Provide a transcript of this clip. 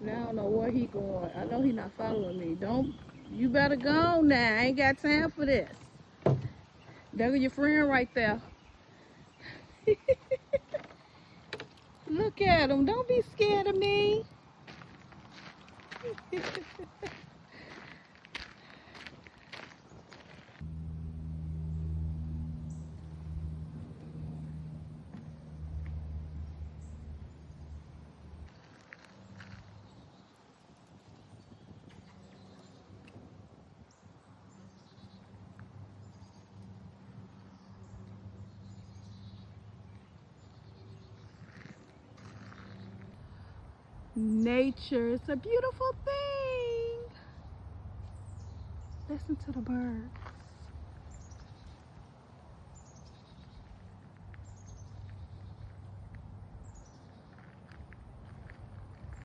Now I don't know where he going. I know he not following me. Don't. You better go now. I ain't got time for this. There go your friend right there. Look at him. Don't be scared of me. Nature is a beautiful thing. Listen to the bird.